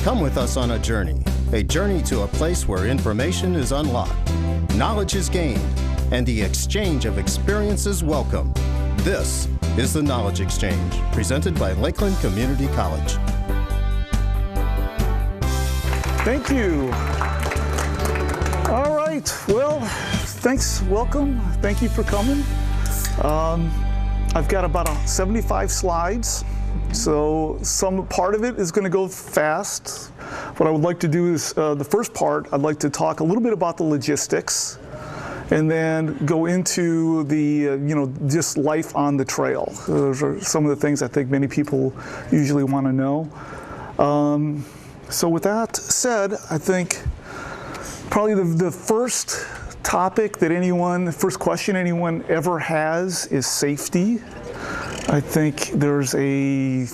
Come with us on a journey to a place where information is unlocked, knowledge is gained, and the exchange of experiences welcome. This is the Knowledge Exchange, presented by Lakeland Community College. Thank you. All right, well, thanks, welcome. Thank you for coming. I've got about 75 slides, so some part of it is going to go fast. What I would like to do is, the first part, I'd like to talk a little bit about the logistics, and then go into the, just life on the trail. Those are some of the things I think many people usually want to know. So with that said, I think probably the first topic that first question anyone ever has is safety. I think there's a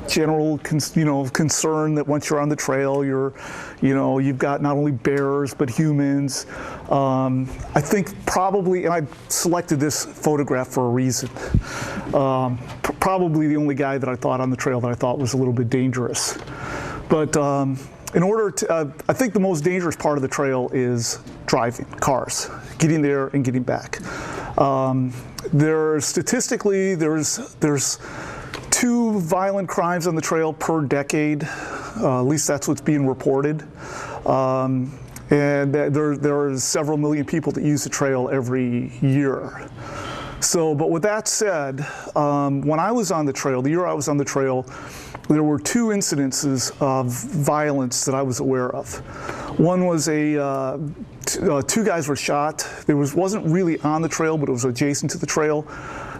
general concern that once you're on the trail, you've got not only bears but humans. I think probably, and I selected this photograph for a reason, probably the only guy that I thought on the trail that I thought was a little bit dangerous. But in order to, I think the most dangerous part of the trail is driving, cars, getting there and getting back. Statistically, there's 2 violent crimes on the trail per decade. At least that's what's being reported. And there are several million people that use the trail every year. So, but with that said, when I was on the trail, the year I was on the trail, there were 2 incidences of violence that I was aware of. One was 2 guys were shot. Wasn't really on the trail, but it was adjacent to the trail.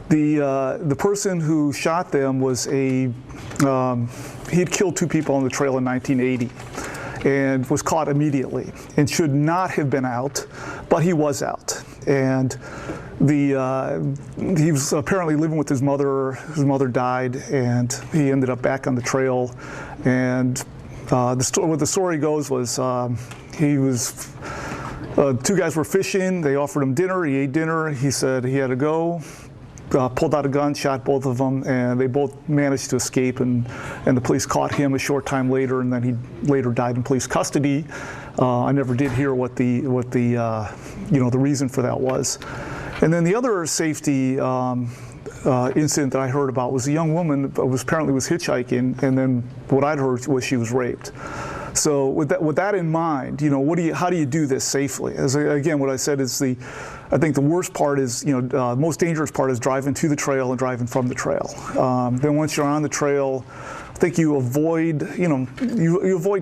The person who shot them was he had killed 2 people on the trail in 1980 and was caught immediately and should not have been out, but he was out. And he was apparently living with his mother. His mother died, and he ended up back on the trail. And what the story goes was 2 guys were fishing. They offered him dinner. He ate dinner. He said he had to go. Pulled out a gun, shot both of them, and they both managed to escape. And the police caught him a short time later, and then he later died in police custody. I never did hear what the reason for that was. And then the other safety incident that I heard about was a young woman that apparently was hitchhiking, and then what I'd heard was she was raped. So with that in mind, how do you do this safely? Again, what I said is I think the worst part is, most dangerous part is driving to the trail and driving from the trail. Then once you're on the trail, I think you avoid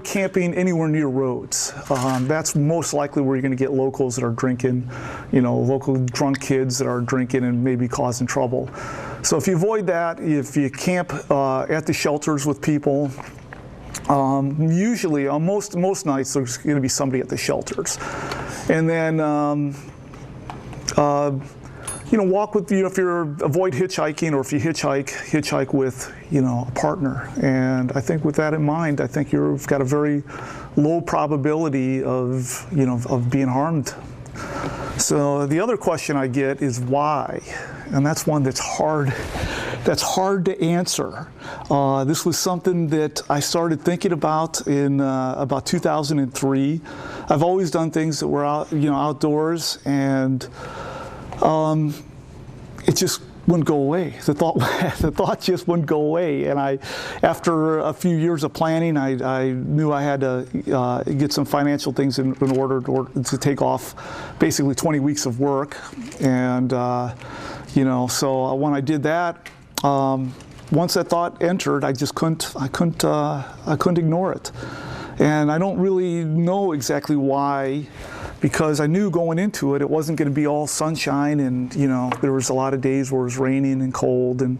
camping anywhere near roads. That's most likely where you're going to get locals that are drinking, local drunk kids that are drinking and maybe causing trouble. So if you avoid that, if you camp at the shelters with people, usually on most nights there's going to be somebody at the shelters, and then walk with if you avoid hitchhiking, or if you hitchhike with a partner. And I think with that in mind, I think you've got a very low probability of being harmed. So the other question I get is why, and that's one that's hard to answer. This was something that I started thinking about in about 2003. I've always done things that were outdoors, and it just wouldn't go away. The thought just wouldn't go away. And after a few years of planning, I knew I had to get some financial things in order to take off basically 20 weeks of work. And so when I did that, once that thought entered, I just couldn't ignore it. And I don't really know exactly why, because I knew going into it, it wasn't going to be all sunshine, and there was a lot of days where it was raining and cold and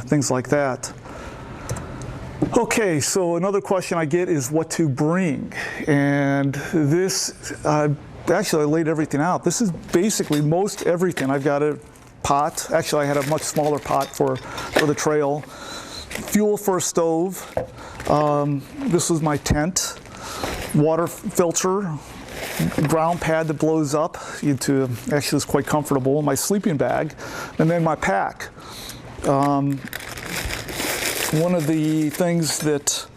things like that. Okay, so another question I get is what to bring, and this actually I laid everything out. This is basically most everything. I've got a pot. Actually, I had a much smaller pot for the trail. Fuel for a stove. This was my tent. Water filter. Ground pad that blows up into, actually it's quite comfortable. My sleeping bag, and then my pack. One of the things that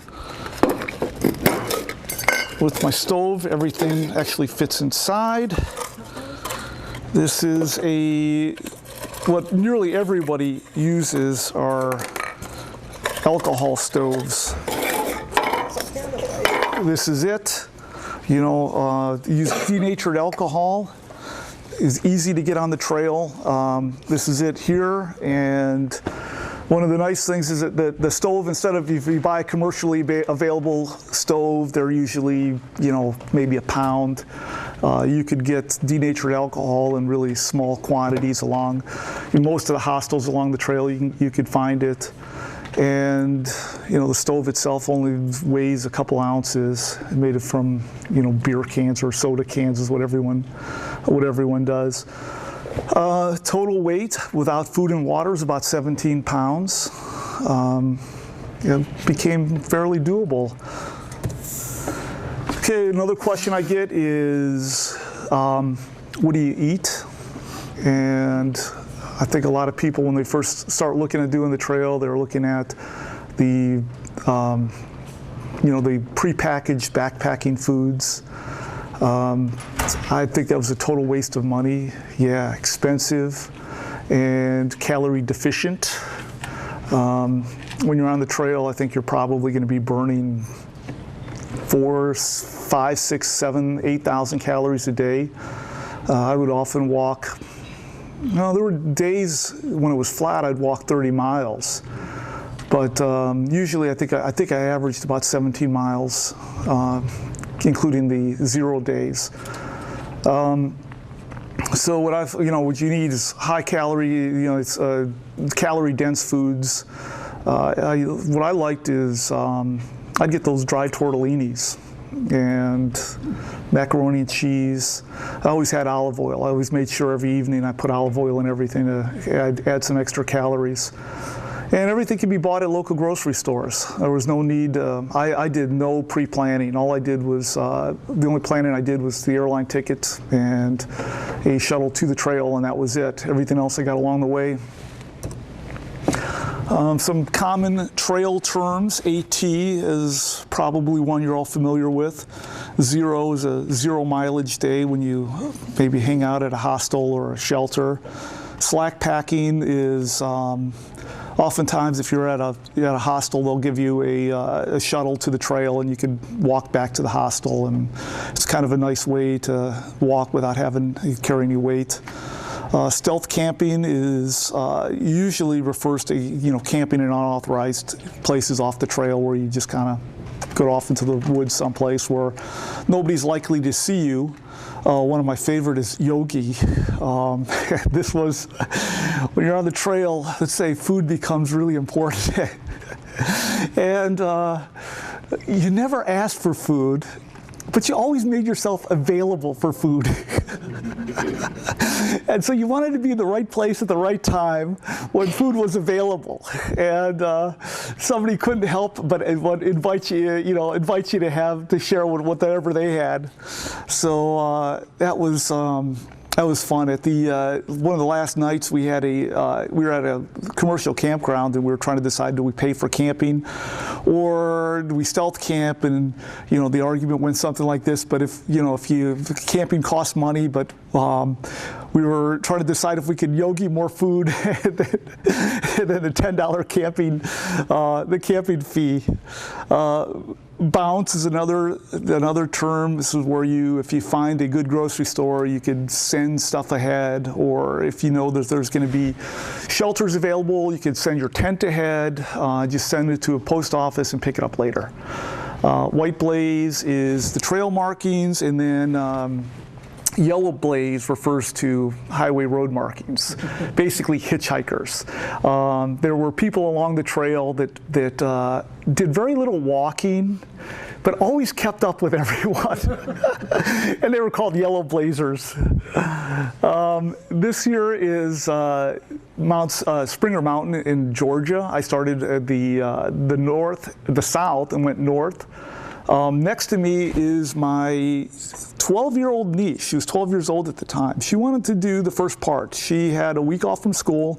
with my stove, everything actually fits inside. This is what nearly everybody uses are alcohol stoves. This is it. You know, use denatured alcohol. Is easy to get on the trail. This is it here, and one of the nice things is that the stove, instead of if you buy a commercially available stove, they're usually, you know, maybe a pound. You could get denatured alcohol in really small quantities along. In most of the hostels along the trail, you could find it. And, you know, the stove itself only weighs a couple ounces. It made it from, you know, beer cans or soda cans is what everyone does. Total weight without food and water is about 17 pounds. It became fairly doable. Okay, another question I get is, what do you eat? And I think a lot of people, when they first start looking at doing the trail, they're looking at the, you know, the prepackaged backpacking foods. I think that was a total waste of money. Yeah, expensive and calorie deficient. When you're on the trail, I think you're probably going to be burning 4, 5, 6, 7, 8,000 calories a day. I would often walk. No, there were days when it was flat, I'd walk 30 miles. But usually I think I averaged about 17 miles, including the 0 days. So what you need is high calorie, you know, it's calorie dense foods. What I liked is I'd get those dry tortellinis and macaroni and cheese. I always had olive oil. I always made sure every evening I put olive oil in everything to add some extra calories. And everything can be bought at local grocery stores. There was no need, I did no pre-planning. All I did was, the only planning I did was the airline ticket and a shuttle to the trail, and that was it. Everything else I got along the way. Some common trail terms. AT is probably one you're all familiar with. 0 is a 0 mileage day when you maybe hang out at a hostel or a shelter. Slack packing is oftentimes if you're at a hostel, they'll give you a shuttle to the trail and you can walk back to the hostel, and it's kind of a nice way to walk without having to carry any weight. Stealth camping is usually refers to, you know, camping in unauthorized places off the trail where you just kind of go off into the woods someplace where nobody's likely to see you. One of my favorite is yogi. This was when you're on the trail, let's say food becomes really important. And you never asked for food, but you always made yourself available for food. And so you wanted to be in the right place at the right time when food was available. And somebody couldn't help but invite you to share whatever they had. So that was fun. At the one of the last nights, we were at a commercial campground, and we were trying to decide, do we pay for camping or do we stealth camp? And you know, the argument went something like this: but if camping costs money, but we were trying to decide if we could yogi more food than the $10 camping fee. Bounce is another term. This is where if you find a good grocery store, you could send stuff ahead, or if you know that there's going to be shelters available, you could send your tent ahead, just send it to a post office and pick it up later. White blaze is the trail markings, and then yellow blaze refers to highway road markings, basically hitchhikers. There were people along the trail that did very little walking, but always kept up with everyone. And they were called yellow blazers. This here is Springer Mountain in Georgia. I started at the south and went north. Next to me is my 12-year-old niece. She was 12 years old at the time. She wanted to do the first part. She had a week off from school.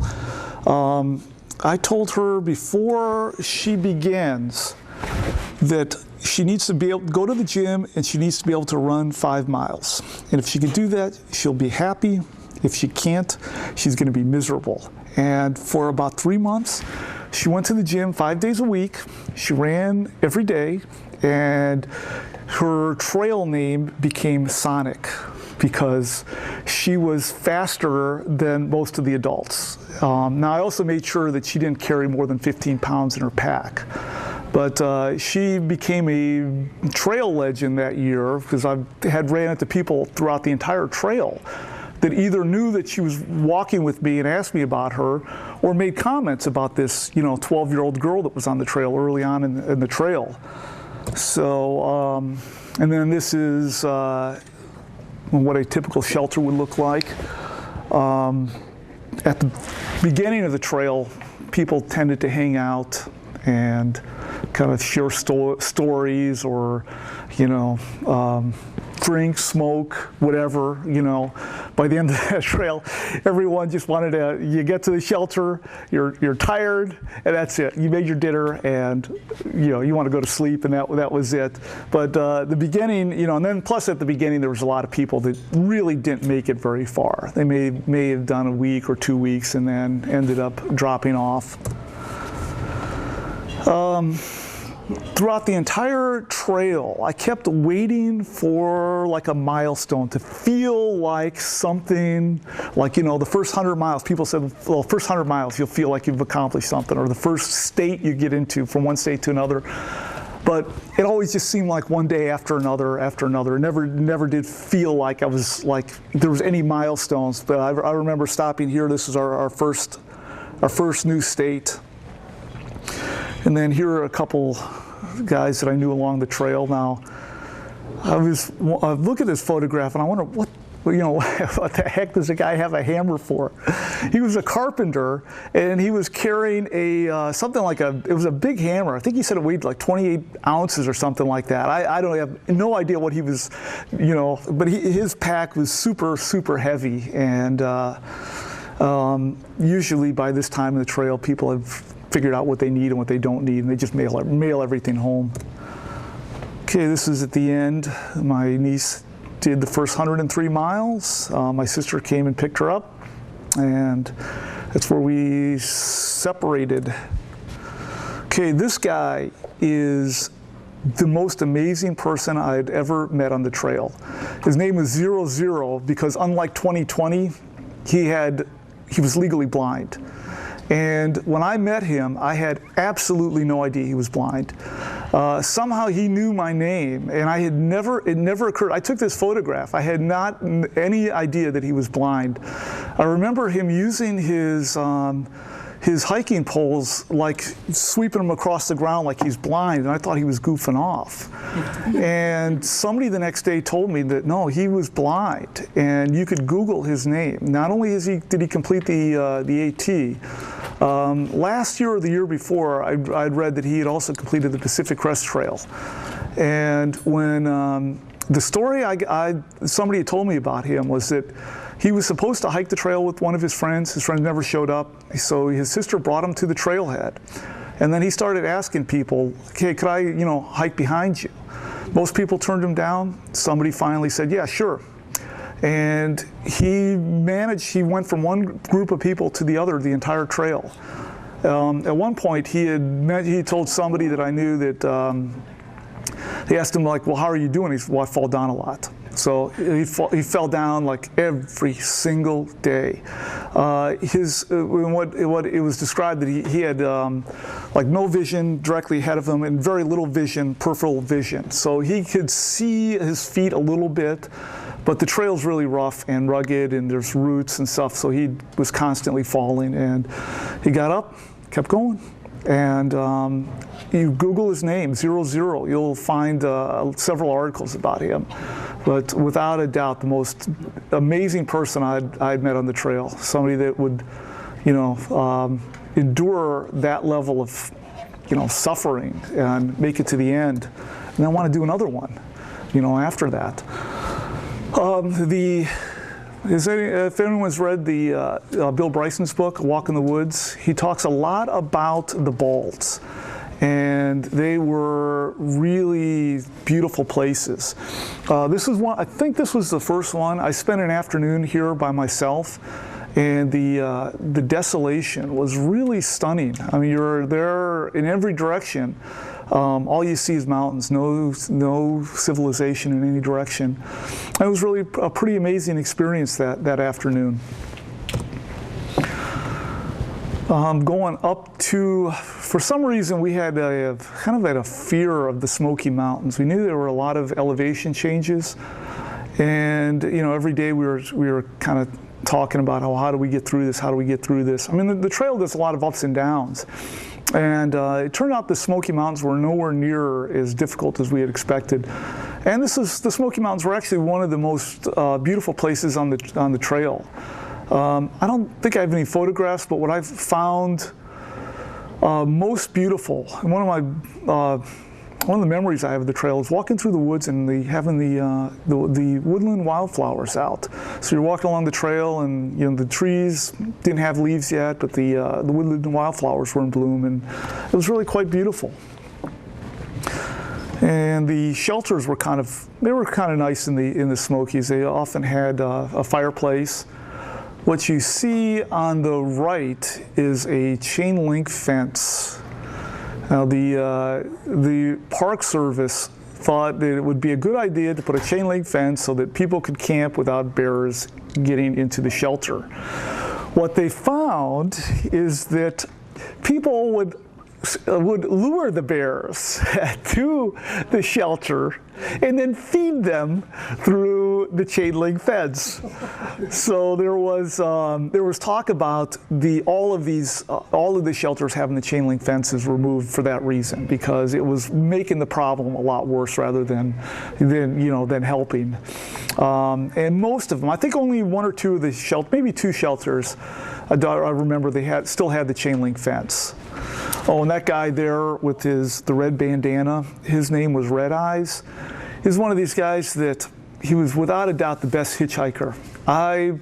I told her before she begins, that she needs to be able to go to the gym and she needs to be able to run 5 miles. And if she can do that, she'll be happy. If she can't, she's going to be miserable. And for about 3 months, she went to the gym 5 days a week. She ran every day, and her trail name became Sonic because she was faster than most of the adults. Now, I also made sure that she didn't carry more than 15 pounds in her pack. But she became a trail legend that year because I had ran into people throughout the entire trail that either knew that she was walking with me and asked me about her, or made comments about this, 12-year-old girl that was on the trail early on in the trail. So, and then this is what a typical shelter would look like. At the beginning of the trail, people tended to hang out and kind of share stories or, drink, smoke, whatever, By the end of that trail, everyone just wanted you get to the shelter, you're tired, and that's it. You made your dinner, and, you want to go to sleep, and that was it. But the beginning, and then plus at the beginning, there was a lot of people that really didn't make it very far. They may have done a week or 2 weeks and then ended up dropping off. Throughout the entire trail, I kept waiting for like a milestone to feel like something, like, the first 100 miles, people said, well, first 100 miles, you'll feel like you've accomplished something, or the first state you get into from one state to another. But it always just seemed like one day after another. It never did feel like there was any milestones. But I remember stopping here. This is our first new state. And then here are a couple guys that I knew along the trail. Now, I look at this photograph and I wonder what the heck does the guy have a hammer for? He was a carpenter and he was carrying it was a big hammer. I think he said it weighed like 28 ounces or something like that. I don't have no idea what he was, but his pack was super, super heavy. And usually by this time in the trail, people have figured out what they need and what they don't need, and they just mail everything home. Okay, this is at the end. My niece did the first 103 miles. My sister came and picked her up, and that's where we separated. Okay, this guy is the most amazing person I'd ever met on the trail. His name was 00 because unlike 2020, he was legally blind. And when I met him, I had absolutely no idea he was blind. Somehow he knew my name, and it never occurred. I took this photograph. I had not any idea that he was blind. I remember him using his hiking poles, like sweeping them across the ground like he's blind, and I thought he was goofing off. And somebody the next day told me that no, he was blind, and you could Google his name. Not only did he complete the AT, last year or the year before, I'd read that he had also completed the Pacific Crest Trail. And when the story somebody had told me about him was that he was supposed to hike the trail with one of his friends. His friend never showed up, so his sister brought him to the trailhead. And then he started asking people, "Okay, could I, hike behind you?" Most people turned him down. Somebody finally said, "Yeah, sure." And he went from one group of people to the other the entire trail. At one point, he told somebody that I knew that they asked him, like, "Well, how are you doing?" He said, "Well, I fall down a lot." So he fell down like every single day. What it was described that he had like no vision directly ahead of him and very little vision, peripheral vision. So he could see his feet a little bit, but the trail's really rough and rugged and there's roots and stuff, so he was constantly falling. And he got up, kept going. And you Google his name, 00, you'll find several articles about him. But without a doubt, the most amazing person I'd met on the trail. Somebody that would, endure that level of, suffering and make it to the end. And then want to do another one, after that. If anyone's read the Bill Bryson's book, Walk in the Woods, he talks a lot about the balds. And they were are really beautiful places. This is one, I think this was the first one. I spent an afternoon here by myself, and the desolation was really stunning. I mean, you're there in every direction. All you see is mountains, no civilization in any direction. It was really a pretty amazing experience that afternoon. Going up to, for some reason, we had kind of a fear of the Smoky Mountains. We knew there were a lot of elevation changes, and every day we were kind of talking about how do we get through this? How do we get through this? I mean, the trail does a lot of ups and downs. And it turned out the Smoky Mountains were nowhere near as difficult as we had expected. And the Smoky Mountains were actually one of the most beautiful places on the trail. I don't think I have any photographs, but what I've found most beautiful, and one of the memories I have of the trail is walking through the woods and having the woodland wildflowers out. So you're walking along the trail, and the trees didn't have leaves yet, but the woodland wildflowers were in bloom, and it was really quite beautiful. And the shelters were kind of nice in the Smokies. They often had a fireplace. What you see on the right is a chain link fence. Now, the Park Service thought that it would be a good idea to put a chain link fence so that people could camp without bears getting into the shelter. What they found is that people would lure the bears to the shelter and then feed them through the chain link fence. So there was talk about all of the shelters having the chain link fences removed for that reason, because it was making the problem a lot worse rather than helping. And most of them, I think only one or two of the shelters, maybe two shelters, I remember they still had the chain link fence. Oh, and that guy there with the red bandana, his name was Red Eyes. He's one of these guys that he was without a doubt the best hitchhiker. I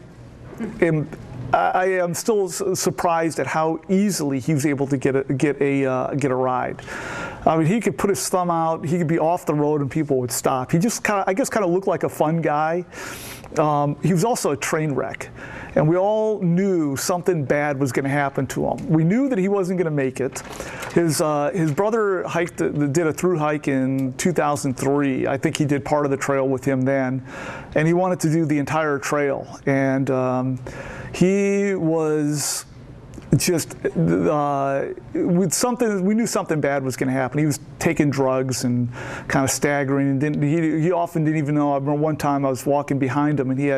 am still surprised at how easily he was able to get a ride. I mean, he could put his thumb out, he could be off the road, and people would stop. He just kind of looked like a fun guy. He was also a train wreck, and we all knew something bad was going to happen to him. We knew that he wasn't going to make it. His brother did a through hike in 2003. I think he did part of the trail with him then, and he wanted to do the entire trail. And he was just with something. We knew something bad was going to happen. He was taking drugs and kind of staggering, and he often didn't even know. I remember one time I was walking behind him, and he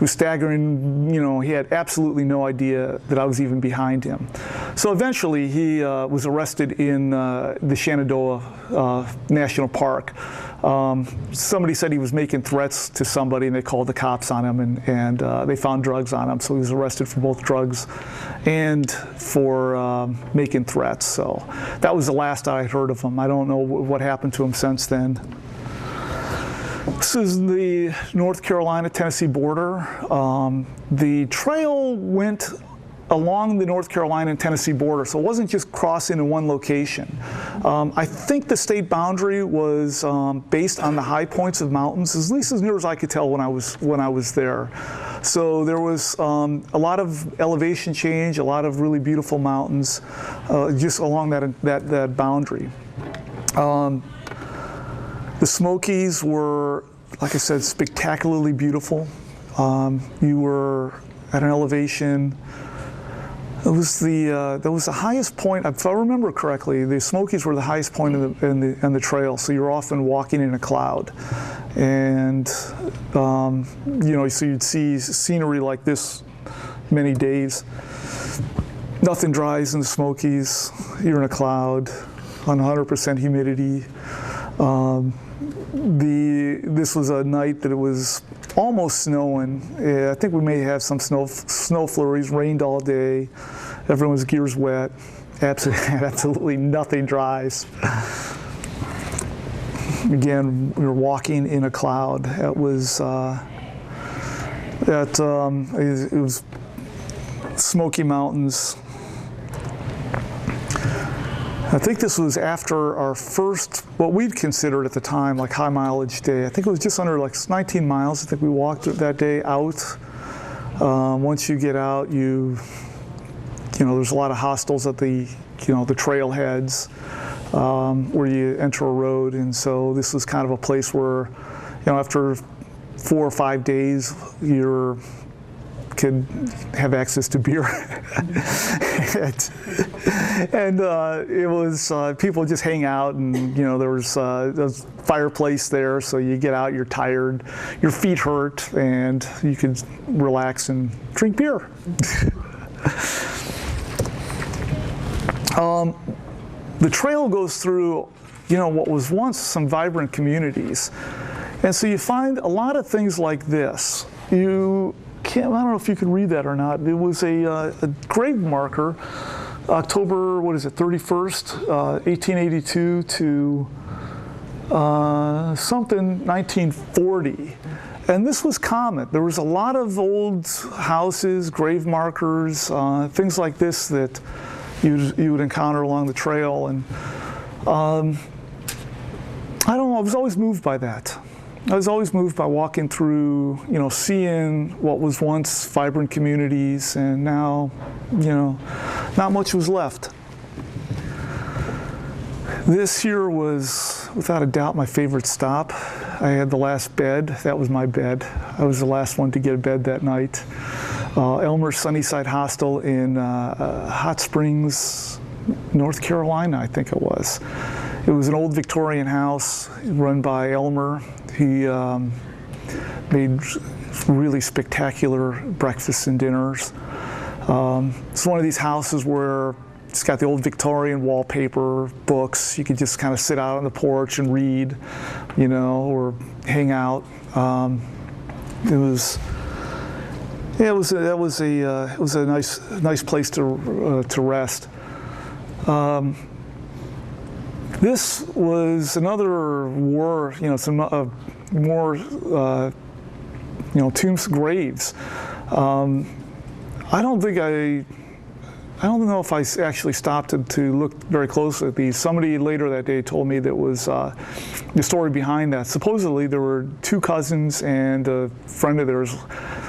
was staggering. He had absolutely no idea that I was even behind him. So eventually he was arrested in the Shenandoah National Park. Somebody said he was making threats to somebody, and they called the cops on him, and they found drugs on him. So he was arrested for both drugs and for making threats. So that was the last I heard of him. I don't know what happened to him since then. This is the North Carolina-Tennessee border. The trail went along the North Carolina and Tennessee border, so it wasn't just crossing in one location. I think the state boundary was based on the high points of mountains, at least as near as I could tell when I was there. So there was a lot of elevation change, a lot of really beautiful mountains just along that boundary. The Smokies were, like I said, spectacularly beautiful. You were at an elevation. That was the highest point, if I remember correctly. The Smokies were the highest point in the trail, so you're often walking in a cloud, and so you'd see scenery like this many days. Nothing dries in the Smokies. You're in a cloud, on 100% humidity. This was a night that it was almost snowing. I think we may have some snow flurries. Rained all day. Everyone's gear's wet. Absolutely nothing dries. Again, we were walking in a cloud. It was it was Smoky Mountains. I think this was after our first, what we'd considered at the time, like high mileage day. I think it was just under like 19 miles. I think we walked that day out. Once you get out, you know, there's a lot of hostels at the, you know, the trailheads where you enter a road. And so this was kind of a place where, you know, after 4 or 5 days, you could have access to beer. and it was, people just hang out, and, you know, there was a fireplace there, so you get out, you're tired, your feet hurt, and you could relax and drink beer. The trail goes through, you know, what was once some vibrant communities. And so you find a lot of things like this. I don't know if you could read that or not. It was a grave marker, October, 31st, 1882 to something 1940. And this was common. There was a lot of old houses, grave markers, things like this that you would encounter along the trail. And I don't know, I was always moved by that. I was always moved by walking through, you know, seeing what was once vibrant communities, and now, you know, not much was left. This here was, without a doubt, my favorite stop. I had the last bed. That was my bed. I was the last one to get a bed that night. Elmer Sunnyside Hostel in Hot Springs, North Carolina, I think it was. It was an old Victorian house run by Elmer. He made really spectacular breakfasts and dinners. It's one of these houses where it's got the old Victorian wallpaper, books. You could just kind of sit out on the porch and read, you know, or hang out. It was a nice place to rest. This was another war, you know, some more, you know, tombs, graves. I don't know if I actually stopped to look very closely at these. Somebody later that day told me that was the story behind that. Supposedly there were 2 cousins and a friend of theirs.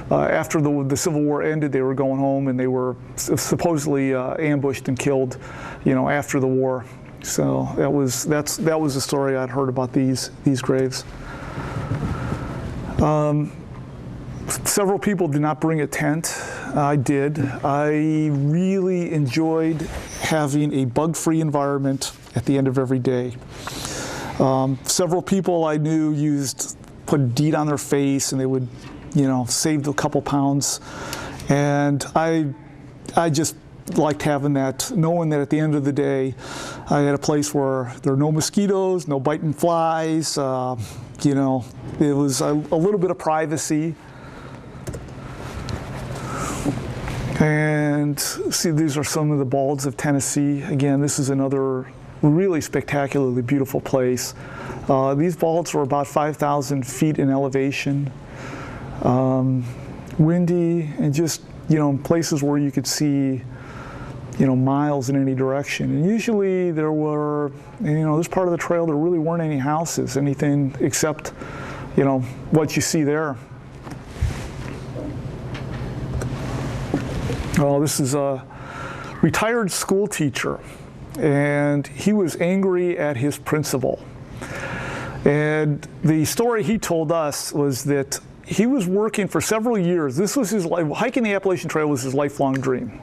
After the Civil War ended, they were going home, and they were supposedly ambushed and killed, you know, after the war. So that was the story I'd heard about these graves. Several people did not bring a tent. I did. I really enjoyed having a bug-free environment at the end of every day. Several people I knew put DEET on their face, and they would, you know, save a couple pounds. And I just liked having that, knowing that at the end of the day, I had a place where there were no mosquitoes, no biting flies. You know, it was a little bit of privacy. And see, these are some of the balds of Tennessee. Again, this is another really spectacularly beautiful place. These balds were about 5,000 feet in elevation. Windy, and just, you know, places where you could see, you know, miles in any direction. And usually there were, you know, this part of the trail, there really weren't any houses, anything except, you know, what you see there. Oh, this is a retired school teacher, and he was angry at his principal. And the story he told us was that he was working for several years. This was his life. Hiking the Appalachian Trail was his lifelong dream.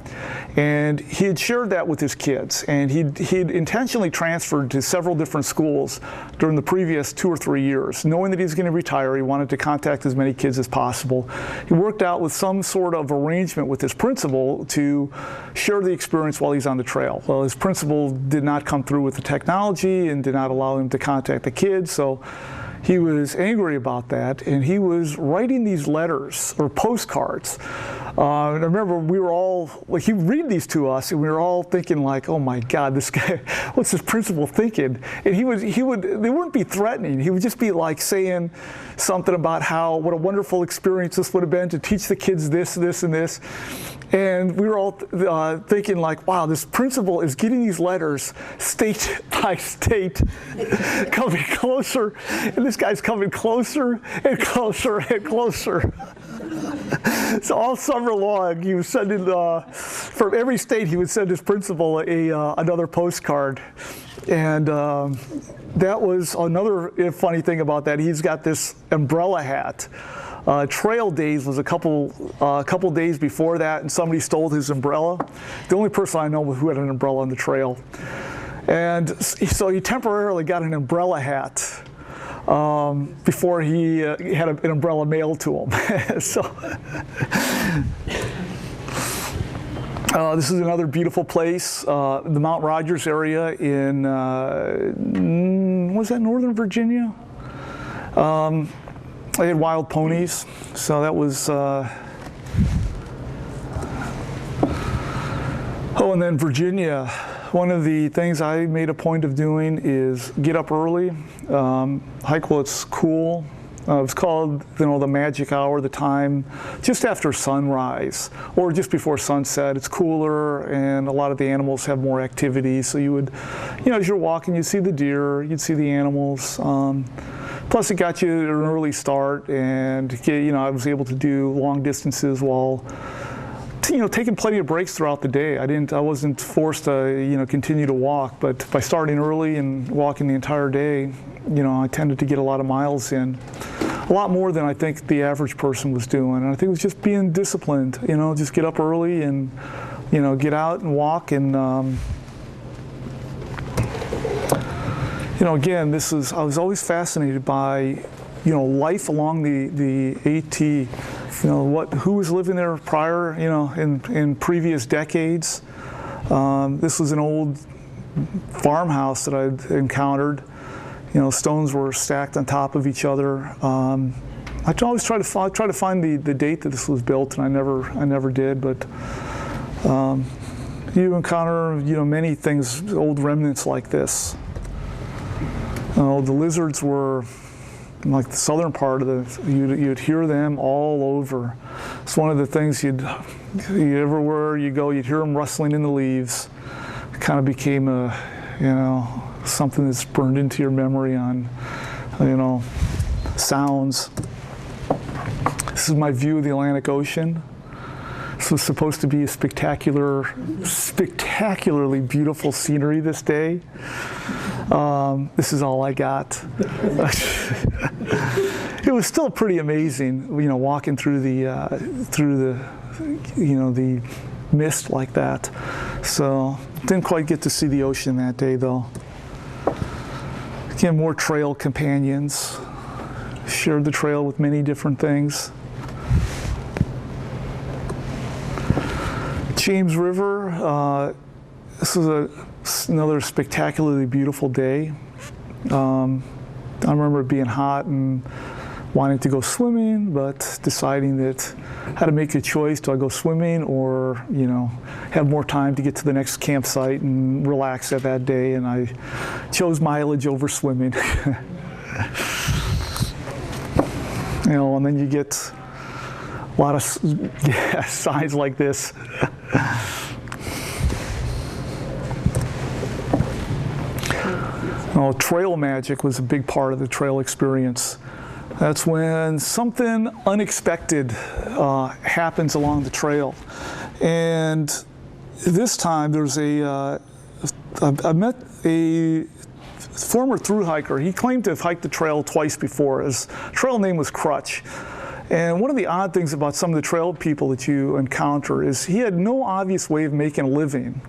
And he had shared that with his kids. And he'd intentionally transferred to several different schools during the previous 2 or 3 years. Knowing that he was going to retire, he wanted to contact as many kids as possible. He worked out with some sort of arrangement with his principal to share the experience while he's on the trail. Well, his principal did not come through with the technology and did not allow him to contact the kids. So he was angry about that, and he was writing these letters or postcards And I remember we were all, like, he'd read these to us, and we were all thinking, like, oh my God, this guy, what's this principal thinking? And they wouldn't be threatening. He would just be like saying something about what a wonderful experience this would have been to teach the kids this, this, and this. And we were all thinking, like, wow, this principal is getting these letters state by state, coming closer, and this guy's coming closer and closer and closer. So all summer long, he was sending, from every state, he would send his principal another postcard. And that was another funny thing about that. He's got this umbrella hat. Trail days was a couple days before that, and somebody stole his umbrella. The only person I know who had an umbrella on the trail. And so he temporarily got an umbrella hat before he had an umbrella mailed to him. So this is another beautiful place, the Mount Rogers area in, was that Northern Virginia? They had wild ponies, so that was, oh, and then Virginia. One of the things I made a point of doing is get up early, hike while it's cool. It's called, the magic hour, the time just after sunrise or just before sunset. It's cooler, and a lot of the animals have more activity. So you would, as you're walking, you'd see the deer, you'd see the animals. Plus, it got you an early start, and I was able to do long distances while taking plenty of breaks throughout the day. I wasn't forced to continue to walk, but by starting early and walking the entire day, I tended to get a lot of miles in, a lot more than I think the average person was doing. And I think it was just being disciplined. Just get up early and get out and walk. And again, I was always fascinated by life along the AT. Who was living there prior, in previous decades. This was an old farmhouse that I'd encountered. Stones were stacked on top of each other. I always try to find the date that this was built, and I never did. But you encounter many things, old remnants like this. The lizards were, like the southern part of you'd hear them all over. It's one of the things everywhere you go, you'd hear them rustling in the leaves. It kind of became something that's burned into your memory on, sounds. This is my view of the Atlantic Ocean. This was supposed to be a spectacularly beautiful scenery this day. This is all I got. It was still pretty amazing, walking through the mist like that. So didn't quite get to see the ocean that day, though. Again, more trail companions. Shared the trail with many different things. James River. This is another spectacularly beautiful day. I remember it being hot and wanting to go swimming, but deciding that I had to make a choice. Do I go swimming or, have more time to get to the next campsite and relax at that day? And I chose mileage over swimming. And then you get a lot of signs like this. Trail magic was a big part of the trail experience. That's when something unexpected happens along the trail. And this time there's I met a former thru hiker. He claimed to have hiked the trail twice before. His trail name was Crutch. And one of the odd things about some of the trail people that you encounter is he had no obvious way of making a living.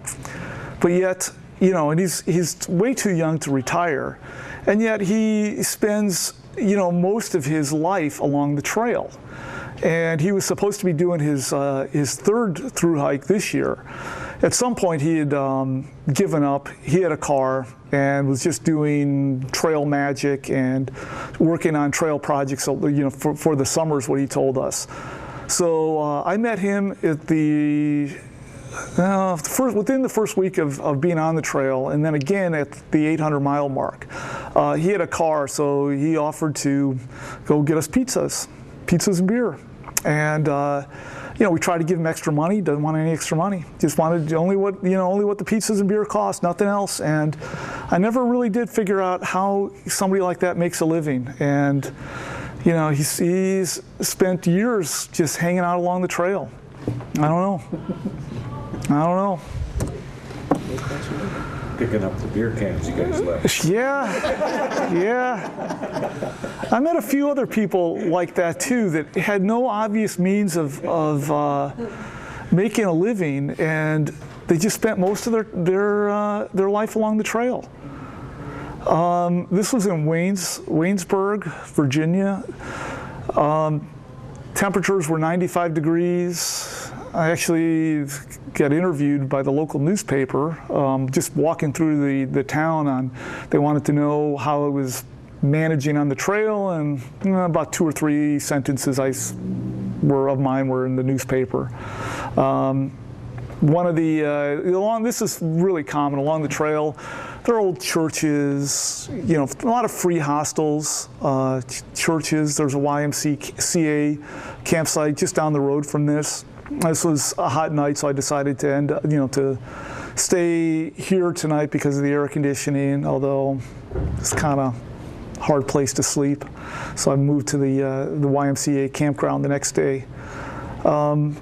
But yet, and he's way too young to retire, and yet he spends most of his life along the trail. And he was supposed to be doing his third through hike this year. At some point he had given up. He had a car and was just doing trail magic and working on trail projects, for the summers, what he told us. So I met him at within the first week of being on the trail, and then again at the 800-mile mark. He had a car, so he offered to go get us pizzas and beer. And we tried to give him extra money. Doesn't want any extra money. Just wanted only what the pizzas and beer cost, nothing else. And I never really did figure out how somebody like that makes a living. And he's spent years just hanging out along the trail. I don't know. Picking up the beer cans you guys left. Yeah. I met a few other people like that too that had no obvious means of making a living, and they just spent most of their life along the trail. This was in Waynesburg, Virginia. Temperatures were 95 degrees. I actually got interviewed by the local newspaper, just walking through the town. They wanted to know how I was managing on the trail, and about 2 or 3 sentences of mine were in the newspaper. One of this is really common along the trail. There are old churches, a lot of free hostels, churches. There's a YMCA campsite just down the road from this. This was a hot night, so I decided to stay here tonight because of the air conditioning, although it's kind of a hard place to sleep. So I moved to the YMCA campground the next day. One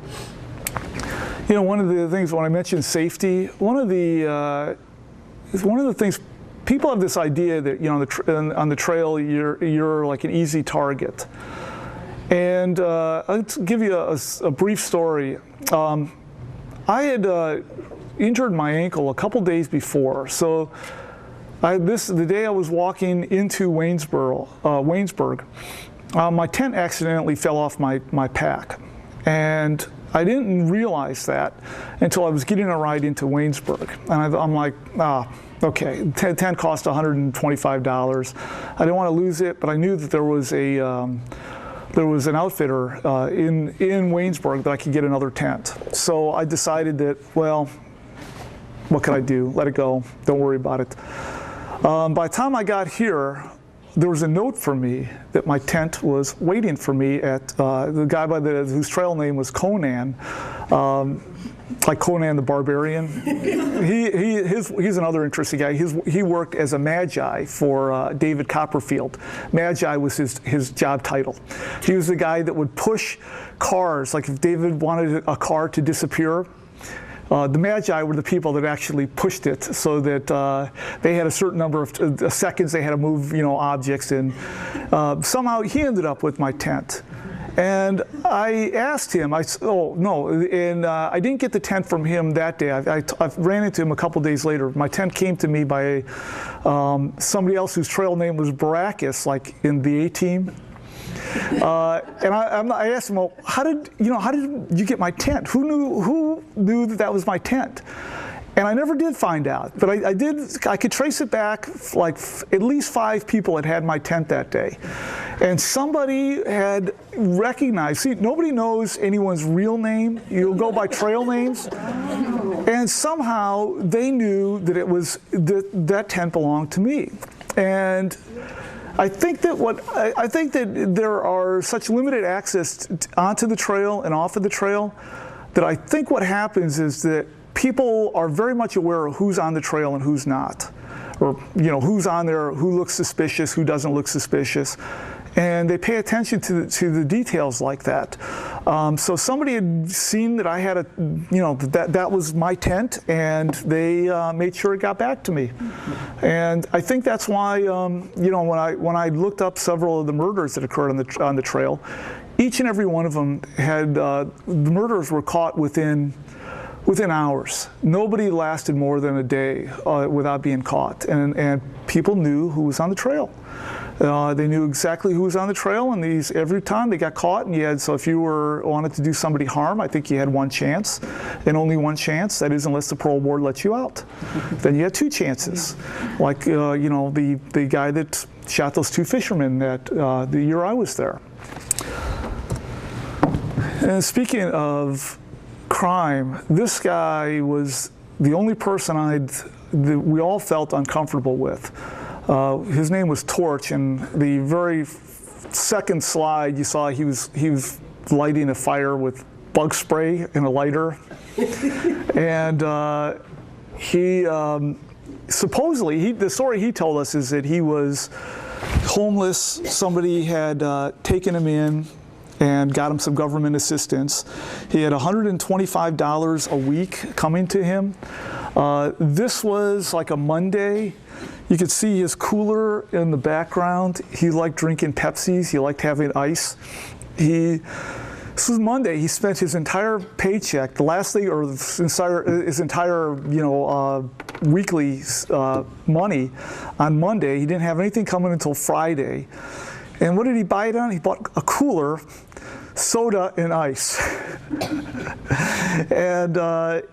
of the things when I mentioned safety, one of the things, people have this idea that on the trail you're like an easy target. And I'll give you a brief story. I had injured my ankle a couple days before. So the day I was walking into Waynesburg, my tent accidentally fell off my pack. And I didn't realize that until I was getting a ride into Waynesburg. And I'm like, okay, tent cost $125. I didn't want to lose it, but I knew that there was an outfitter in Waynesburg that I could get another tent. So I decided that, well, what can I do? Let it go. Don't worry about it. By the time I got here, there was a note for me that my tent was waiting for me at the guy whose trail name was Conan. Like Conan the Barbarian. He's another interesting guy. He worked as a Magi for David Copperfield. Magi was his job title. He was the guy that would push cars, like if David wanted a car to disappear, the Magi were the people that actually pushed it so that they had a certain number of seconds they had to move objects, and somehow he ended up with my tent. And I asked him, I didn't get the tent from him that day. I ran into him a couple days later. My tent came to me by somebody else whose trail name was Baracus, like in the A-Team. And I asked him, well, how did you get my tent? Who knew that was my tent? And I never did find out, but I could trace it back, like at least 5 people had my tent that day. And somebody had recognized, see, nobody knows anyone's real name. You'll go by trail names. And somehow they knew that it was, that tent belonged to me. And I think that there are such limited access onto the trail and off of the trail that I think what happens is that people are very much aware of who's on the trail and who's not, or who's on there, who looks suspicious, who doesn't look suspicious, and they pay attention to the details like that. So somebody had seen that I had that was my tent, and they made sure it got back to me. And I think that's why when I looked up several of the murders that occurred on the trail, each and every one of them had the murders were caught within hours. Nobody lasted more than a day without being caught, and people knew who was on the trail. They knew exactly who was on the trail, and every time they got caught, and so if you wanted to do somebody harm, I think you had one chance, and only one chance. That is, unless the parole board lets you out. Then you had 2 chances, like the guy that shot those 2 fishermen the year I was there. And speaking of crime, this guy was the only person that we all felt uncomfortable with. His name was Torch, and the very second slide you saw he was lighting a fire with bug spray in a lighter. And he supposedly, the story he told us is that he was homeless. Somebody had taken him in and got him some government assistance. He had $125 a week coming to him. This was like a Monday. You could see his cooler in the background. He liked drinking Pepsis. He liked having ice. This was Monday. He spent his entire paycheck, the last thing, or his entire weekly money on Monday. He didn't have anything coming until Friday. And what did he buy it on? He bought a cooler, soda, and ice. And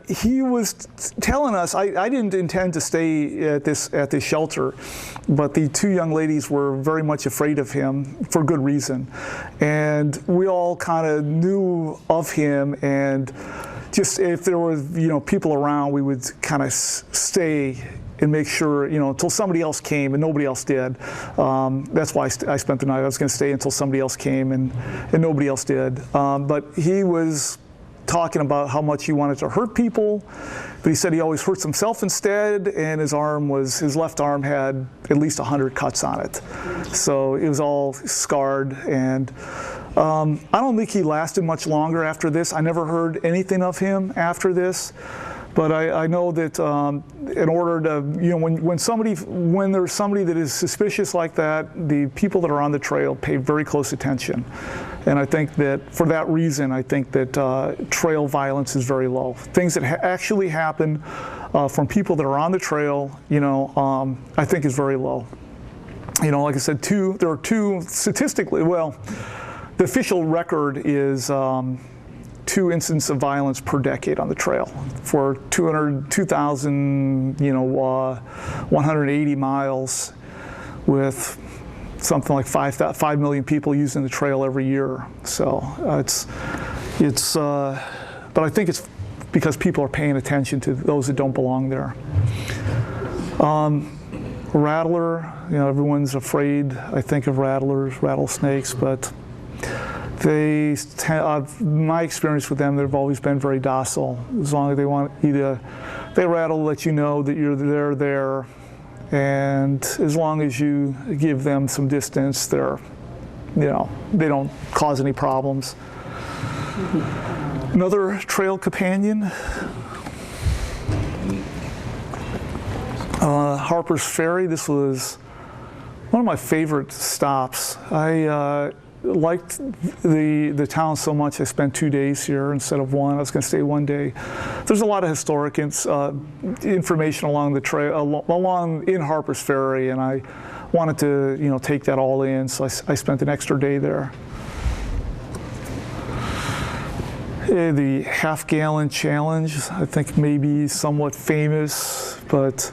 he was telling us, I didn't intend to stay at this shelter, but the two young ladies were very much afraid of him for good reason. And we all kind of knew of him, and just if there was people around, we would kind of stay and make sure, until somebody else came, and nobody else did. That's why I spent the night. I was going to stay until somebody else came, and nobody else did. But he was talking about how much he wanted to hurt people, but he said he always hurts himself instead, and his left arm had at least 100 cuts on it. So it was all scarred, and I don't think he lasted much longer after this. I never heard anything of him after this. But I know that in order to, when there's somebody that is suspicious like that, the people that are on the trail pay very close attention. And I think that for that reason, I think that trail violence is very low. Things that actually happen from people that are on the trail, I think is very low. Like I said, there are two statistically, well, the official record is 2 incidents of violence per decade on the trail for 2,180 miles with something like 5 million people using the trail every year. So but I think it's because people are paying attention to those that don't belong there. Rattler, everyone's afraid, I think, of rattlers, rattlesnakes, but my experience with them, they've always been very docile. As long as they want you to, they rattle, let you know that they're there, and as long as you give them some distance, they don't cause any problems. Another trail companion, Harpers Ferry. This was one of my favorite stops. I liked the town so much I spent 2 days here instead of one. I was going to stay one day. There's a lot of historic information along the trail, along in Harpers Ferry, and I wanted to take that all in, so I spent an extra day there. The half-gallon challenge, I think maybe somewhat famous, but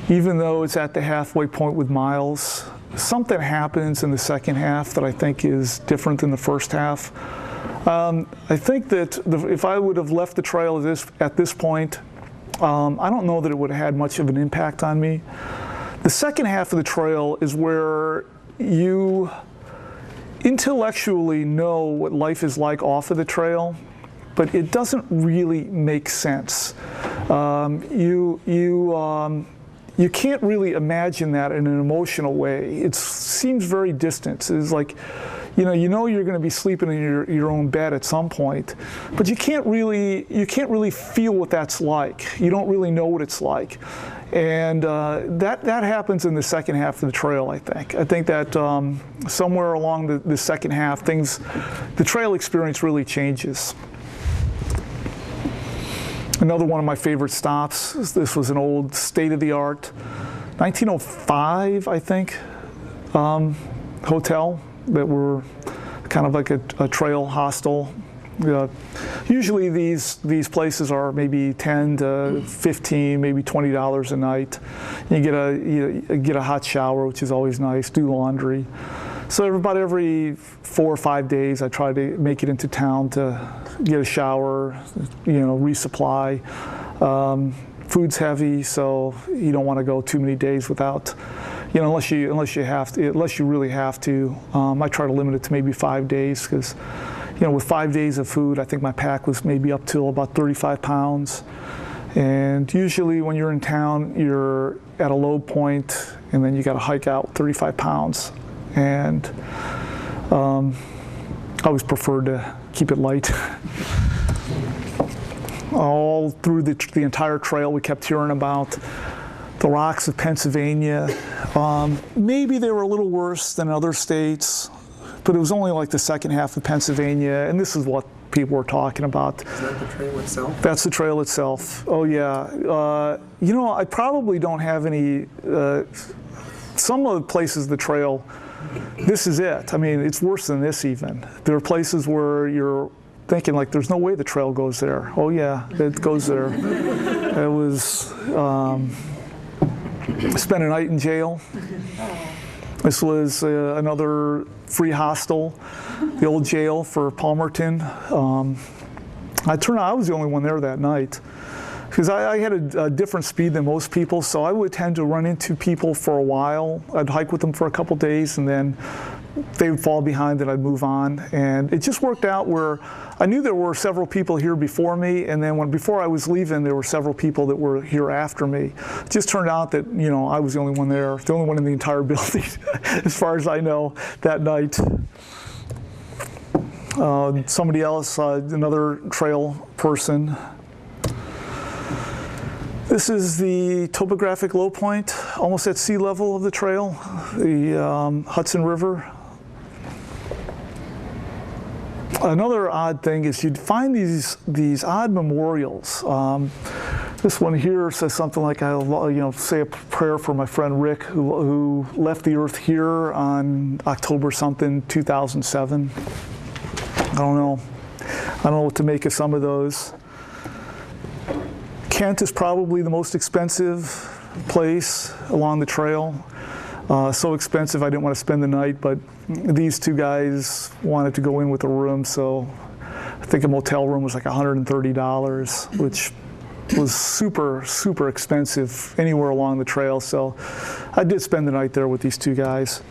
even though it's at the halfway point with miles, something happens in the second half that I think is different than the first half. I think that if I would have left the trail at this point, I don't know that it would have had much of an impact on me. The second half of the trail is where you intellectually know what life is like off of the trail, but it doesn't really make sense. You can't really imagine that in an emotional way. It seems very distant. It's like, you're going to be sleeping in your own bed at some point, but you can't really feel what that's like. You don't really know what it's like, and that happens in the second half of the trail. I think that somewhere along the second half, the trail experience really changes. Another one of my favorite stops, this was an old state-of-the-art 1905, I think, hotel that were kind of like a trail hostel. Usually these places are maybe $10 to $15, maybe $20 a night. You get a hot shower, which is always nice, do laundry. So about every 4 or 5 days, I try to make it into town to get a shower, resupply. Food's heavy, so you don't want to go too many days without, unless you really have to. I try to limit it to maybe 5 days because, with 5 days of food, I think my pack was maybe up to about 35 pounds. And usually when you're in town, you're at a low point, and then you got to hike out 35 pounds. And I always preferred to keep it light. All through the entire trail, we kept hearing about the rocks of Pennsylvania. Maybe they were a little worse than other states, but it was only like the second half of Pennsylvania, and this is what people were talking about. Is that the trail itself? That's the trail itself. Oh yeah. I probably don't have any, some of the places the trail, this is it. I mean, it's worse than this even. There are places where you're thinking like, there's no way the trail goes there. Oh yeah, it goes there. It was, I spent a night in jail. This was another free hostel, the old jail for Palmerton. I turned out I was the only one there that night because I had a different speed than most people, so I would tend to run into people for a while. I'd hike with them for a couple days, and then they would fall behind and I'd move on. And it just worked out where I knew there were several people here before me, and then before I was leaving, there were several people that were here after me. It just turned out that, I was the only one there, the only one in the entire building, as far as I know, that night. Somebody else, another trail person. This is the topographic low point, almost at sea level of the trail, the Hudson River. Another odd thing is you'd find these odd memorials. This one here says something like, say a prayer for my friend Rick, who left the earth here on October something, 2007. I don't know what to make of some of those. Kent is probably the most expensive place along the trail. So expensive I didn't want to spend the night, but these two guys wanted to go in with a room, so I think a motel room was like $130, which was super, super expensive anywhere along the trail, so I did spend the night there with these two guys.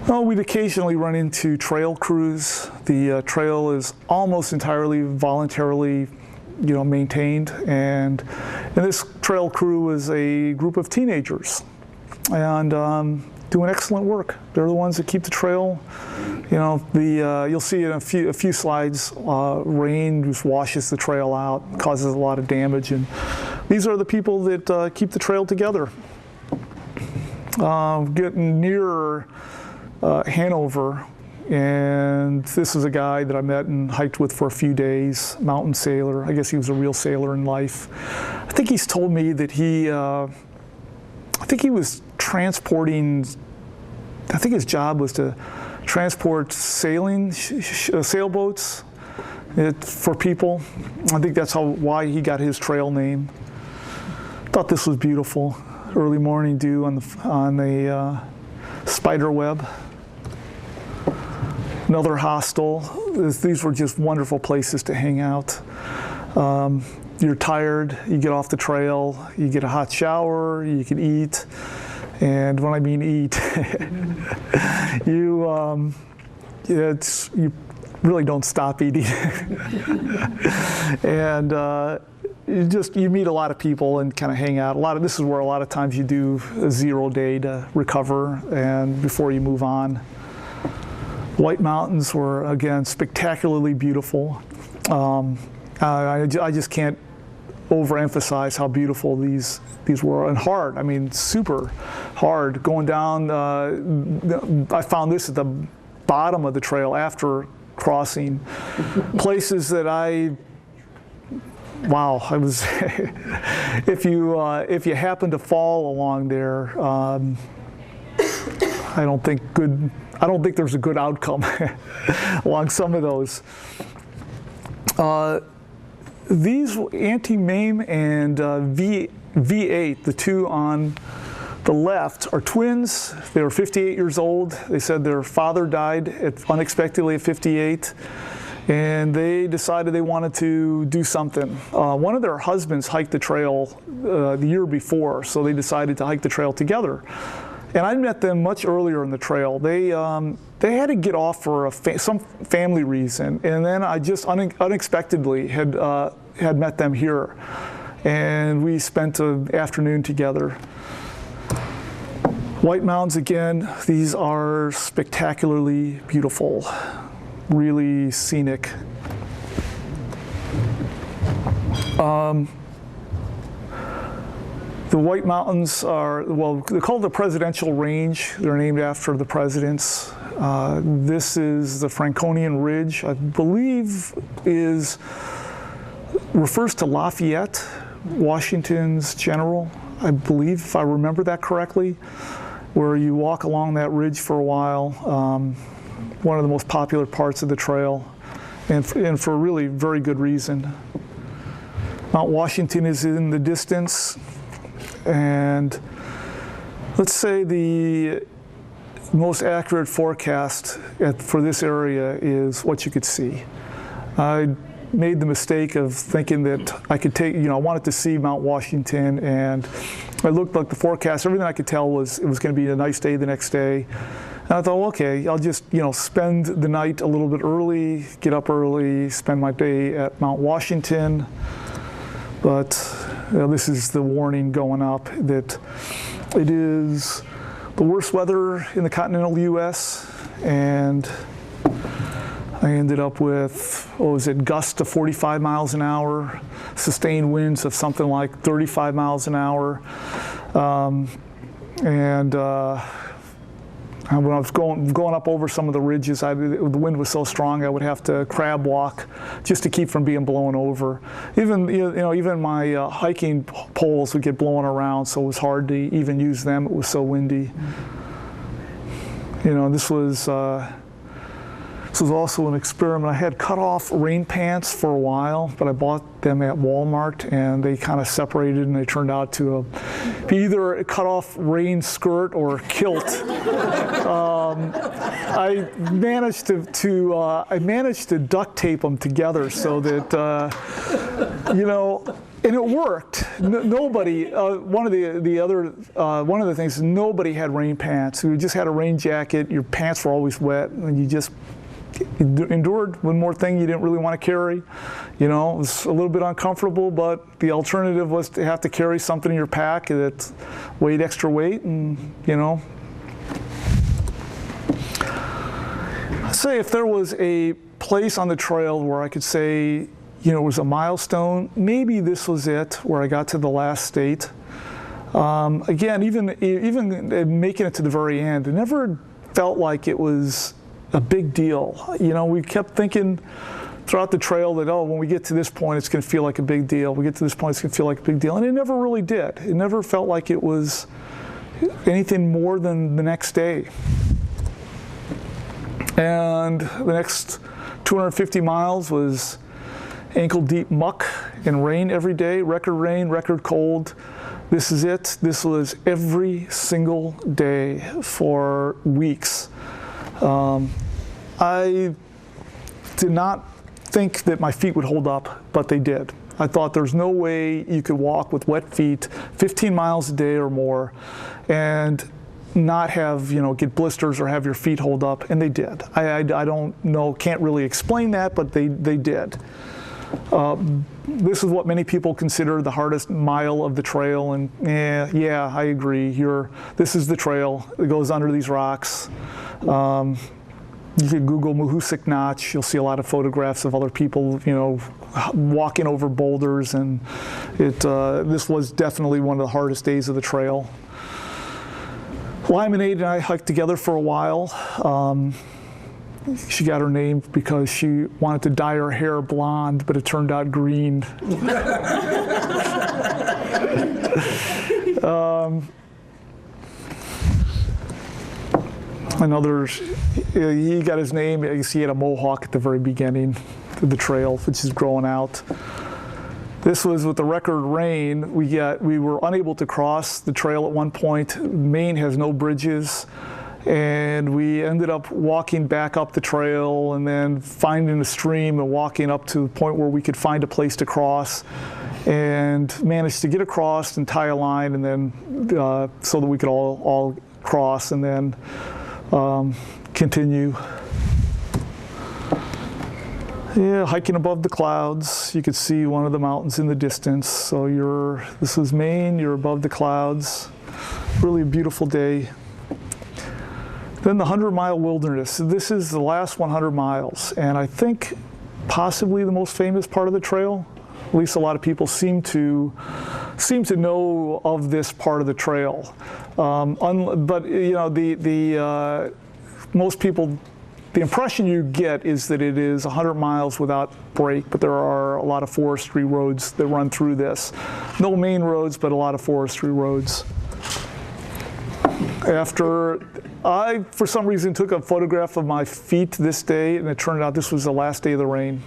Oh, we'd occasionally run into trail crews. The trail is almost entirely voluntarily maintained, and this trail crew was a group of teenagers and doing excellent work. They're the ones that keep the trail. You'll see in a few slides, rain just washes the trail out, causes a lot of damage, and these are the people that keep the trail together. Getting nearer Hanover, and this is a guy that I met and hiked with for a few days, mountain sailor. I guess he was a real sailor in life. I think he's told me that he was transporting, I think his job was to transport sailboats for people. I think that's why he got his trail name. Thought this was beautiful. Early morning dew on the spider web. Another hostel. These were just wonderful places to hang out. You're tired, you get off the trail, you get a hot shower, you can eat. And when I mean eat, you really don't stop eating. And you meet a lot of people and kind of hang out. This is where a lot of times you do a 0 day to recover and before you move on. White Mountains were, again, spectacularly beautiful. I just can't overemphasize how beautiful these were, and hard. I mean, super hard. Going down, I found this at the bottom of the trail after crossing. Places that I was, if you happen to fall along there, I don't think there's a good outcome along some of those. These Auntie Mame and V8, the two on the left are twins. They were 58 years old. They said their father died unexpectedly at 58. And they decided they wanted to do something. One of their husbands hiked the trail the year before, so they decided to hike the trail together. And I met them much earlier in the trail. They had to get off for some family reason, and then I just unexpectedly had met them here, and we spent an afternoon together. White Mounds again. These are spectacularly beautiful. Really scenic. The White Mountains are, well, they're called the Presidential Range. They're named after the presidents. This is the Franconian Ridge, I believe refers to Lafayette, Washington's general, I believe, if I remember that correctly, where you walk along that ridge for a while. One of the most popular parts of the trail, and for a really very good reason. Mount Washington is in the distance, and let's say the most accurate forecast for this area is what you could see. I made the mistake of thinking that I could I wanted to see Mount Washington, and I looked like the forecast, everything I could tell was it was going to be a nice day the next day. And I thought, well, okay, I'll just, spend the night a little bit early, get up early, spend my day at Mount Washington. But this is the warning going up that it is the worst weather in the continental U.S. And I ended up with, gusts of 45 miles an hour, sustained winds of something like 35 miles an hour. When I was going up over some of the ridges, the wind was so strong I would have to crab walk just to keep from being blown over. Even my hiking poles would get blown around, so it was hard to even use them. It was so windy. This was also an experiment. I had cut off rain pants for a while, but I bought them at Walmart, and they kind of separated, and they turned out to be either a cut off rain skirt or kilt. I managed to duct tape them together so that and it worked. Nobody. One of the things is nobody had rain pants. We just had a rain jacket. Your pants were always wet, and you just endured one more thing you didn't really want to carry. It was a little bit uncomfortable, but the alternative was to have to carry something in your pack that weighed extra weight, and say if there was a place on the trail where I could say, it was a milestone, maybe this was it, where I got to the last state. Again, even making it to the very end, it never felt like it was a big deal. We kept thinking throughout the trail that, when we get to this point, it's going to feel like a big deal. We get to this point, it's going to feel like a big deal. And it never really did. It never felt like it was anything more than the next day. And the next 250 miles was ankle-deep muck and rain every day, rain, record cold. This is it. This was every single day for weeks. I did not think that my feet would hold up, but they did. I thought there's no way you could walk with wet feet 15 miles a day or more and not have, get blisters or have your feet hold up, and they did. I don't know, can't really explain that, but they did. This is what many people consider the hardest mile of the trail, and yeah, I agree. This is the trail. It goes under these rocks. You could Google Mahoosuc Notch. You'll see a lot of photographs of other people, walking over boulders, and this was definitely one of the hardest days of the trail. Lemonade and I hiked together for a while. She got her name because she wanted to dye her hair blonde, but it turned out green. He got his name, he had a mohawk at the very beginning of the trail, which is growing out. This was with the record rain. We were unable to cross the trail at one point. Maine has no bridges. And we ended up walking back up the trail and then finding a stream and walking up to the point where we could find a place to cross, and managed to get across and tie a line, and then so that we could all cross and then continue. Yeah, hiking above the clouds. You could see one of the mountains in the distance. So this is Maine, you're above the clouds. Really a beautiful day. Then the 100-mile wilderness. This is the last 100 miles, and I think possibly the most famous part of the trail. At least a lot of people seem to know of this part of the trail. But you know, most people, the impression you get is that it is 100 miles without break, but there are a lot of forestry roads that run through this. No main roads, but a lot of forestry roads. I, for some reason, took a photograph of my feet this day, and it turned out this was the last day of the rain.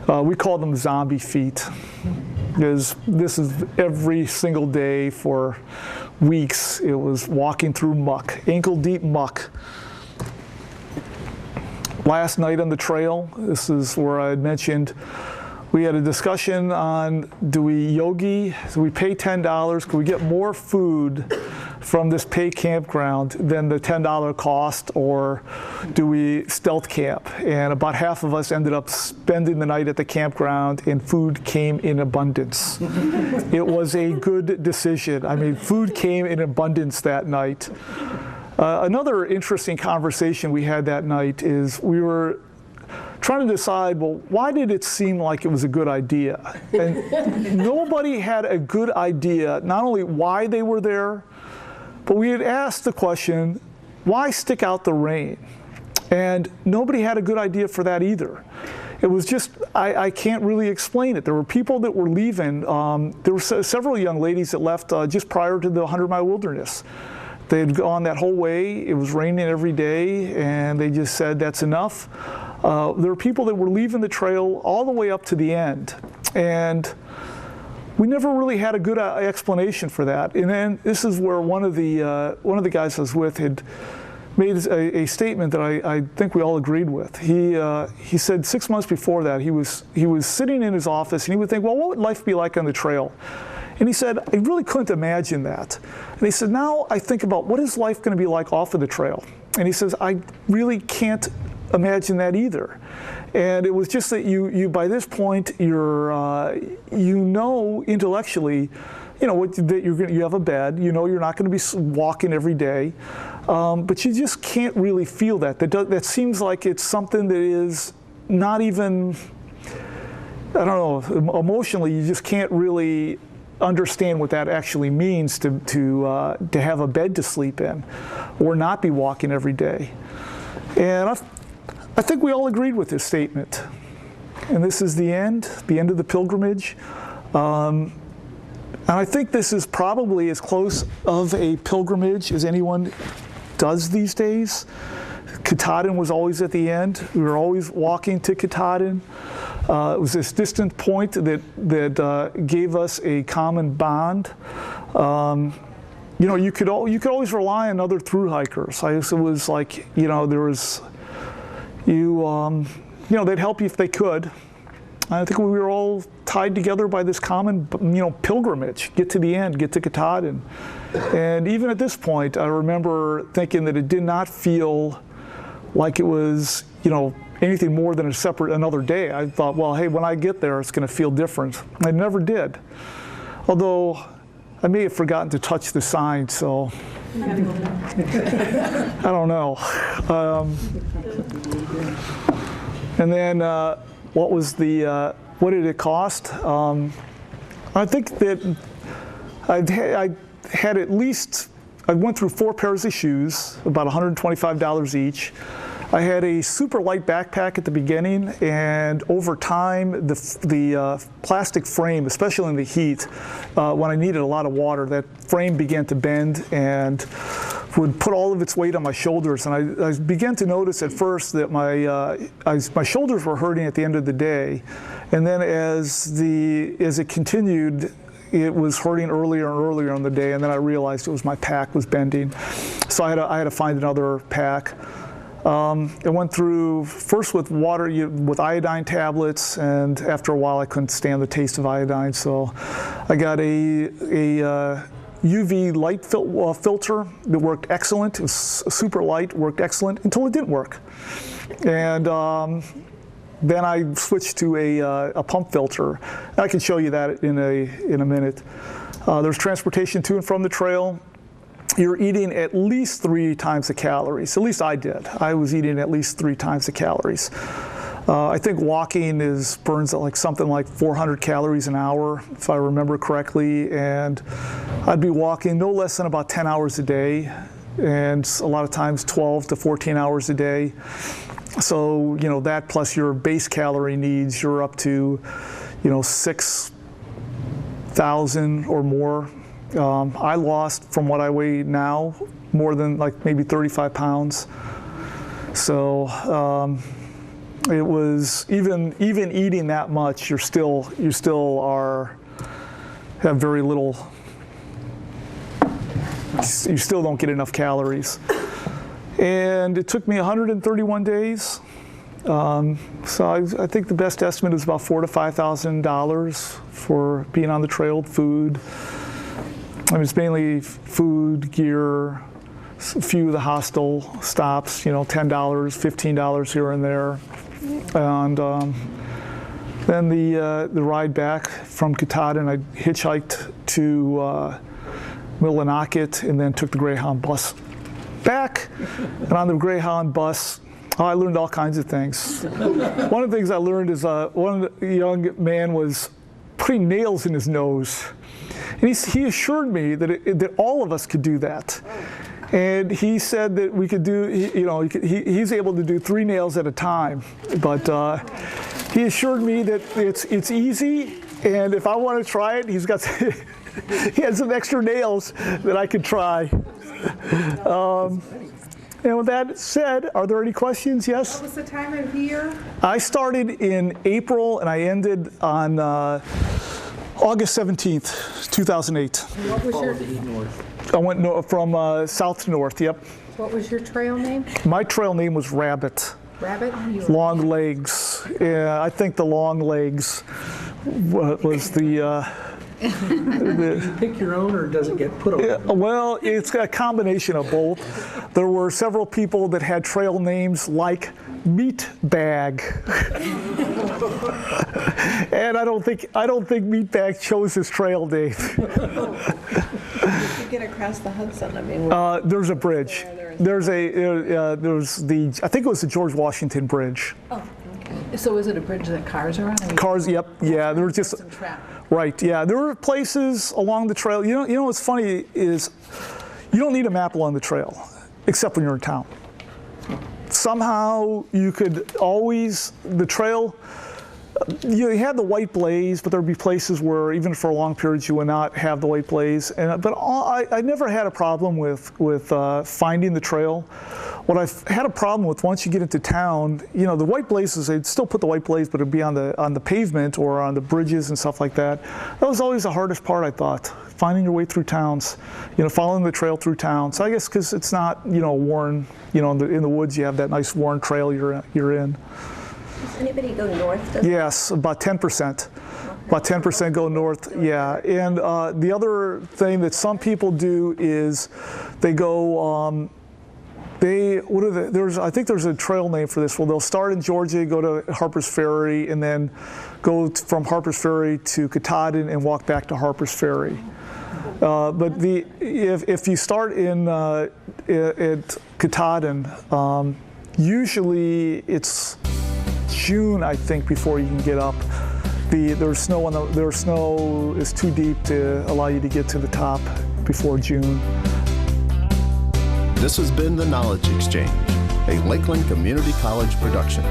We call them zombie feet, because this is every single day for weeks. It was walking through muck, ankle-deep muck. Last night on the trail, this is where I had mentioned, we had a discussion on, do we pay $10? Can we get more food from this pay campground than the $10 cost, or do we stealth camp? And about half of us ended up spending the night at the campground, and food came in abundance. It was a good decision. I mean, food came in abundance that night. Another interesting conversation we had that night is we were trying to decide, well, why did it seem like it was a good idea? And nobody had a good idea, not only why they were there, but we had asked the question, why stick out the rain? And nobody had a good idea for that either. It was just, I can't really explain it. There were people that were leaving. There were several young ladies that left just prior to the 100-mile wilderness. They had gone that whole way. It was raining every day, and they just said, that's enough. There were people that were leaving the trail all the way up to the end. And we never really had a good explanation for that. And then this is where one of the guys I was with had made a statement that I think we all agreed with. He said 6 months before that, he was sitting in his office, and he would think, well, what would life be like on the trail? And he said, I really couldn't imagine that. And he said, now I think about, what is life going to be like off of the trail? And he says, I really can't imagine that either. And it was just that you by this point, you know intellectually, that you have a bed, you're not going to be walking every day, but you just can't really feel that. That seems like it's something that is not even, I don't know, emotionally, you just can't really understand what that actually means to have a bed to sleep in, or not be walking every day. And I think we all agreed with this statement. And this is the end of the pilgrimage. And I think this is probably as close of a pilgrimage as anyone does these days. Kathadin was always at the end. We were always walking to Kathadin. It was this distant point that gave us a common bond. You could always rely on other through hikers. It was like, there was, they'd help you if they could. I think we were all tied together by this common, pilgrimage. Get to the end, get to Kathadin. And even at this point, I remember thinking that it did not feel like it was, anything more than another day. I thought, well, hey, when I get there, it's going to feel different. I never did. Although I may have forgotten to touch the sign, so I don't know. And then what did it cost? I think that I had at least, I went through 4 pairs of shoes, about $125 each. I had a super light backpack at the beginning, and over time, the plastic frame, especially in the heat, when I needed a lot of water, that frame began to bend, and would put all of its weight on my shoulders, and I began to notice at first that my shoulders were hurting at the end of the day, and then as it continued, it was hurting earlier and earlier in the day, and then I realized it was my pack was bending, so I had to find another pack. I went through first with water, with iodine tablets, and after a while I couldn't stand the taste of iodine, so I got a UV light filter that worked excellent. It was super light, worked excellent until it didn't work. And then I switched to a pump filter. I can show you that in a minute. There's transportation to and from the trail. You're eating at least 3 times the calories. At least I did. I was eating at least 3 times the calories. I think walking burns at something like 400 calories an hour, if I remember correctly, and I'd be walking no less than about 10 hours a day, and a lot of times 12 to 14 hours a day. So, that plus your base calorie needs, you're up to, 6,000 or more. I lost, from what I weigh now, more than maybe 35 pounds. So it was even eating that much, you still have very little. You still don't get enough calories. And it took me 131 days. So I think the best estimate is about $4,000 to $5,000 for being on the trail, food. It's mainly food, gear, a few of the hostel stops, $10, $15 here and there. And then the ride back from Kathadin, I hitchhiked to Millinocket and then took the Greyhound bus back. And on the Greyhound bus, I learned all kinds of things. One of the things I learned is one young man was putting nails in his nose. And he assured me that all of us could do that. And he said that we could do, he's able to do 3 nails at a time. But he assured me that it's easy, and if I want to try it, he had some extra nails that I could try. And with that said, are there any questions? Yes? What was the time of year? I started in April, and I ended on August 17th, 2008. What was your I went from south to north, yep. What was your trail name? My trail name was Rabbit. Rabbit? Long legs. Yeah, I think the long legs was the... Do you pick your own, or does it get put on? Well, it's a combination of both. There were several people that had trail names like Meat Bag, and I don't think Meat Bag chose his trail name. You get across the Hudson. There's a bridge. There's the I think it was the George Washington Bridge. Oh, okay. So is it a bridge that cars are on? Cars, yep, yeah. There were just. Right, yeah. There were places along the trail. You know what's funny is you don't need a map along the trail, except when you're in town. Somehow you could always, the trail, you had the white blaze, but there'd be places where even for long periods you would not have the white blaze. But I never had a problem with finding the trail. What I've had a problem with once you get into town, the white blazes, they'd still put the white blaze, but it'd be on the pavement or on the bridges and stuff like that. That was always the hardest part, I thought, finding your way through towns, following the trail through town. So I guess because it's not, worn, in the woods you have that nice worn trail you're in. Does anybody go north? Yes, about 10%. About 10% go north, yeah. And the other thing that some people do is they go, I think there's a trail name for this. Well, they'll start in Georgia, go to Harpers Ferry, and then go from Harpers Ferry to Kathadin and walk back to Harpers Ferry. But if you start at Kathadin, usually it's June, I think, before you can get up. There's snow is too deep to allow you to get to the top before June. This has been The Knowledge Exchange, a Lakeland Community College production.